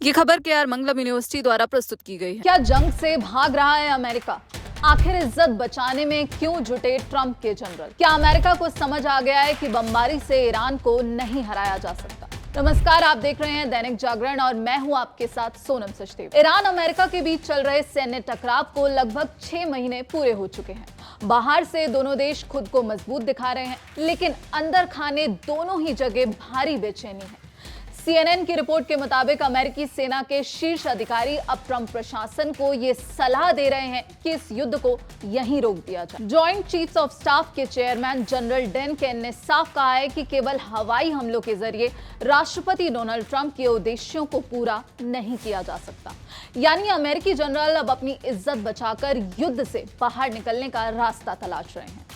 ये खबर केआर मंगलम यूनिवर्सिटी द्वारा प्रस्तुत की गई है। क्या जंग से भाग रहा है अमेरिका? आखिर इज्जत बचाने में क्यों जुटे ट्रंप के जनरल? क्या अमेरिका को समझ आ गया है कि बमबारी से ईरान को नहीं हराया जा सकता? नमस्कार, आप देख रहे हैं दैनिक जागरण और मैं हूं आपके साथ सोनम सचदेव। ईरान अमेरिका के बीच चल रहे सैन्य टकराव को लगभग 6 महीने पूरे हो चुके हैं। बाहर से दोनों देश खुद को मजबूत दिखा रहे हैं, लेकिन अंदर खाने दोनों ही जगह भारी बेचैनी है। CNN की रिपोर्ट के मुताबिक अमेरिकी सेना के शीर्ष अधिकारी अब ट्रंप प्रशासन को ये सलाह दे रहे हैं कि इस युद्ध को यहीं रोक दिया जाए। जॉइंट चीफ्स ऑफ स्टाफ के चेयरमैन जनरल डैन केन ने साफ कहा है कि केवल हवाई हमलों के जरिए राष्ट्रपति डोनाल्ड ट्रंप के उद्देश्यों को पूरा नहीं किया जा सकता। यानी अमेरिकी जनरल अब अपनी इज्जत बचाकर युद्ध से बाहर निकलने का रास्ता तलाश रहे हैं।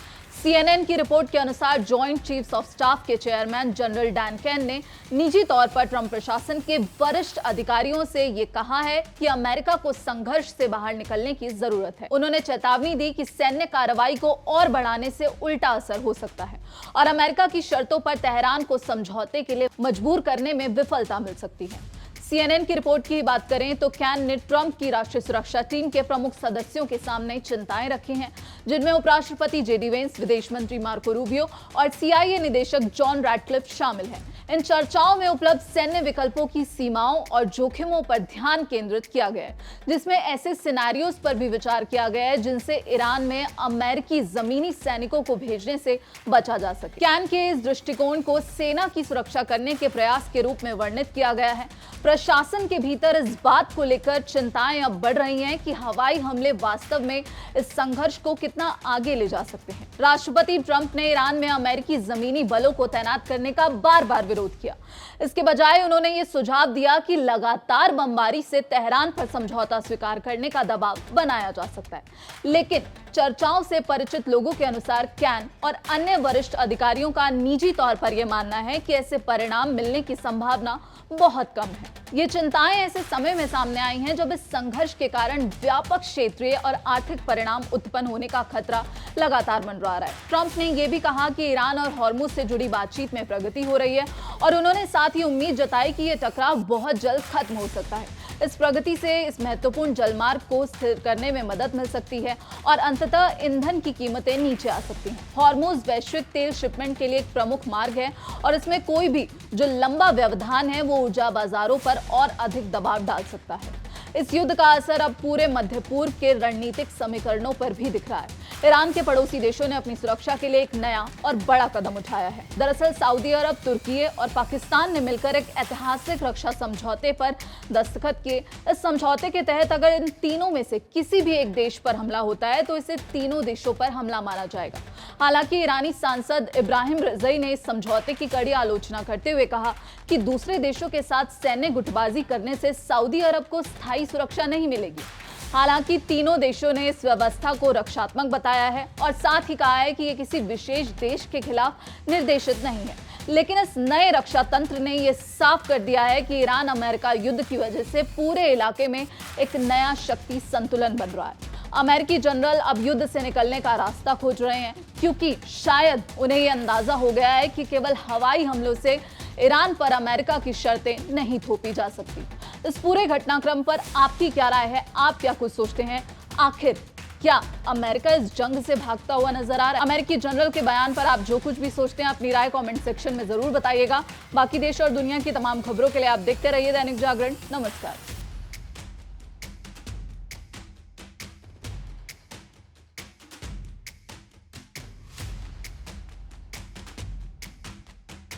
CNN की रिपोर्ट के अनुसार जॉइंट चीफ्स ऑफ स्टाफ के चेयरमैन जनरल डैन केन ने निजी तौर पर ट्रंप प्रशासन के वरिष्ठ अधिकारियों से ये कहा है कि अमेरिका को संघर्ष से बाहर निकलने की जरूरत है। उन्होंने चेतावनी दी कि सैन्य कार्रवाई को और बढ़ाने से उल्टा असर हो सकता है और अमेरिका की शर्तों पर तेहरान को समझौते के लिए मजबूर करने में विफलता मिल सकती है। CNN की रिपोर्ट की बात करें तो कैन ने ट्रंप की राष्ट्रीय सुरक्षा टीम के प्रमुख सदस्यों के सामने चिंताएं रखी हैं, जिनमें उपराष्ट्रपति जेडी वेंस, विदेश मंत्री मार्को रूबियो और CIA निदेशक जॉन रैटक्लिफ शामिल हैं। इन चर्चाओं में उपलब्ध सैन्य विकल्पों की सीमाओं और जोखिमों पर ध्यान केंद्रित किया गया है, जिसमें ऐसे सिनेरियोज पर भी विचार किया गया है जिनसे ईरान में अमेरिकी जमीनी सैनिकों को भेजने से बचा जा सके। कैन के इस दृष्टिकोण को सेना की सुरक्षा करने के प्रयास के रूप में वर्णित किया गया है। प्रशासन के भीतर इस बात को लेकर चिंताएं अब बढ़ रही हैं कि हवाई हमले वास्तव में इस संघर्ष को कितना आगे ले जा सकते हैं। राष्ट्रपति ट्रंप ने ईरान में अमेरिकी जमीनी बलों को तैनात करने का बार-बार विरोध किया। इसके बजाय उन्होंने ये सुझाव दिया कि लगातार बमबारी से तेहरान पर समझौता स्वीकार करने का दबाव बनाया जा सकता है। लेकिन चर्चाओं से परिचित लोगों के अनुसार कैन और अन्य वरिष्ठ अधिकारियों का निजी तौर पर यह मानना है कि ऐसे परिणाम मिलने की संभावना बहुत कम है। ये चिंताएं ऐसे समय में सामने आई हैं जब इस संघर्ष के कारण व्यापक क्षेत्रीय और आर्थिक परिणाम उत्पन्न होने का खतरा लगातार मंडरा रहा है। ट्रंप ने यह भी कहा कि ईरान और हॉर्मुज से जुड़ी बातचीत में प्रगति हो रही है और उन्होंने साथ ही उम्मीद जताई कि यह टकराव बहुत जल्द खत्म हो सकता है। इस प्रगति से इस महत्वपूर्ण जलमार्ग को स्थिर करने में मदद मिल सकती है और अंततः ईंधन की कीमतें नीचे आ सकती हैं। हॉर्मुज वैश्विक तेल शिपमेंट के लिए एक प्रमुख मार्ग है और इसमें कोई भी जो लंबा व्यवधान है वो ऊर्जा बाजारों पर और अधिक दबाव डाल सकता है। इस युद्ध का असर अब पूरे मध्य पूर्व के रणनीतिक समीकरणों पर भी दिख रहा है। ईरान के पड़ोसी देशों ने अपनी सुरक्षा के लिए एक नया और बड़ा कदम उठाया है। दरअसल सऊदी अरब, तुर्की और पाकिस्तान ने मिलकर एक ऐतिहासिक रक्षा समझौते पर दस्तखत किए। इस समझौते के तहत अगर इन तीनों में से किसी भी एक देश पर हमला होता है तो इसे तीनों देशों पर हमला माना जाएगा। हालांकि ईरानी सांसद इब्राहिम रज़ई ने इस समझौते की कड़ी आलोचना करते हुए कहा कि दूसरे देशों के साथ सैन्य गुटबाजी करने से सऊदी अरब को स्थायी सुरक्षा नहीं मिलेगी। हालांकि तीनों देशों ने इस व्यवस्था को रक्षात्मक बताया है और साथ ही कहा है कि ये किसी विशेष देश के खिलाफ निर्देशित नहीं है। लेकिन इस नए रक्षा तंत्र ने यह साफ कर दिया है कि ईरान अमेरिका युद्ध की वजह से पूरे इलाके में एक नया शक्ति संतुलन बन रहा है। अमेरिकी जनरल अब युद्ध से निकलने का रास्ता खोज रहे हैं, क्योंकि शायद उन्हें यह अंदाजा हो गया है कि केवल हवाई हमलों से ईरान पर अमेरिका की शर्तें नहीं थोपी जा सकती। इस पूरे घटनाक्रम पर आपकी क्या राय है? आप क्या कुछ सोचते हैं? आखिर क्या अमेरिका इस जंग से भागता हुआ नजर आ रहा है? अमेरिकी जनरल के बयान पर आप जो कुछ भी सोचते हैं अपनी राय कमेंट सेक्शन में जरूर बताइएगा। बाकी देश और दुनिया की तमाम खबरों के लिए आप देखते रहिए दैनिक जागरण। नमस्कार।